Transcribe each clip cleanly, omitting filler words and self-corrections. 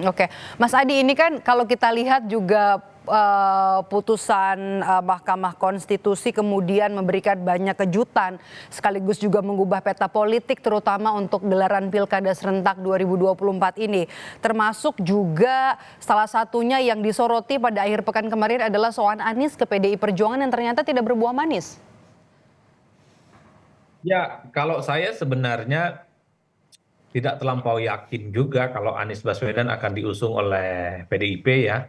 Oke. Mas Adi, ini kan kalau kita lihat juga putusan Mahkamah Konstitusi kemudian memberikan banyak kejutan sekaligus juga mengubah peta politik terutama untuk gelaran Pilkada serentak 2024 ini. Termasuk juga salah satunya yang disoroti pada akhir pekan kemarin adalah soal Anies ke PDI Perjuangan yang ternyata tidak berbuah manis. Ya, kalau saya sebenarnya tidak terlampau yakin juga kalau Anies Baswedan akan diusung oleh PDIP ya.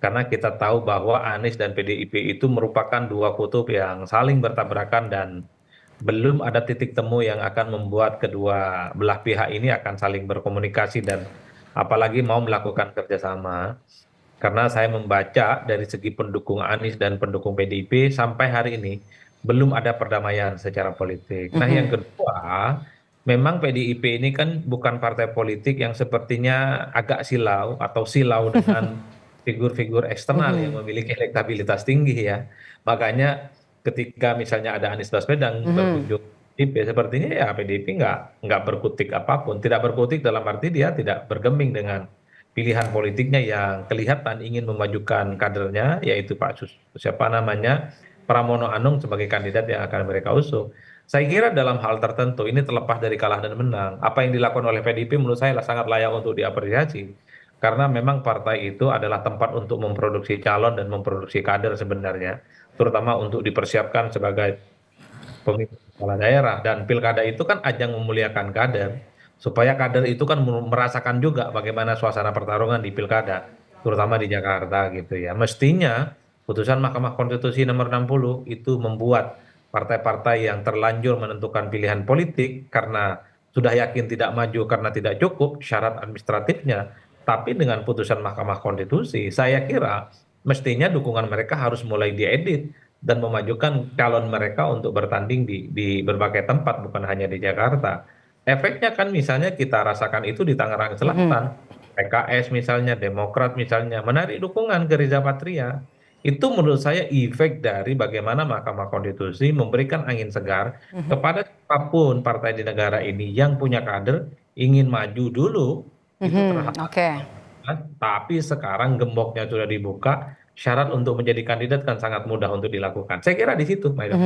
Karena kita tahu bahwa Anies dan PDIP itu merupakan dua kutub yang saling bertabrakan dan belum ada titik temu yang akan membuat kedua belah pihak ini akan saling berkomunikasi dan apalagi mau melakukan kerjasama. Karena saya membaca dari segi pendukung Anies dan pendukung PDIP sampai hari ini belum ada perdamaian secara politik. Nah, yang kedua, memang PDIP ini kan bukan partai politik yang sepertinya agak silau atau silau dengan figur-figur eksternal yang memiliki elektabilitas tinggi ya. Makanya ketika misalnya ada Anies Baswedan berkunjung ke PDIP, sepertinya ya PDIP nggak berkutik apapun. Tidak berkutik dalam arti dia tidak bergeming dengan pilihan politiknya yang kelihatan ingin memajukan kadernya, yaitu siapa namanya, Pramono Anung sebagai kandidat yang akan mereka usung. Saya kira dalam hal tertentu ini terlepas dari kalah dan menang, apa yang dilakukan oleh PDIP menurut saya sangat layak untuk diapresiasi. Karena memang partai itu adalah tempat untuk memproduksi calon dan memproduksi kader sebenarnya, terutama untuk dipersiapkan sebagai pemimpin kepala daerah. Dan pilkada itu kan ajang memuliakan kader, supaya kader itu kan merasakan juga bagaimana suasana pertarungan di pilkada, terutama di Jakarta gitu ya. Mestinya putusan Mahkamah Konstitusi nomor 60 itu membuat partai-partai yang terlanjur menentukan pilihan politik karena sudah yakin tidak maju karena tidak cukup syarat administratifnya. Tapi dengan putusan Mahkamah Konstitusi, saya kira mestinya dukungan mereka harus mulai diedit dan memajukan calon mereka untuk bertanding di berbagai tempat, bukan hanya di Jakarta. Efeknya kan misalnya kita rasakan itu di Tangerang Selatan. PKS misalnya, Demokrat misalnya, menarik dukungan ke Riza Patria. Itu menurut saya efek dari bagaimana Mahkamah Konstitusi memberikan angin segar kepada siapapun partai di negara ini yang punya kader ingin maju dulu, itu terhambat. Oke. Tapi sekarang gemboknya sudah dibuka, syarat untuk menjadi kandidat kan sangat mudah untuk dilakukan. Saya kira di situ, Mbak Ida.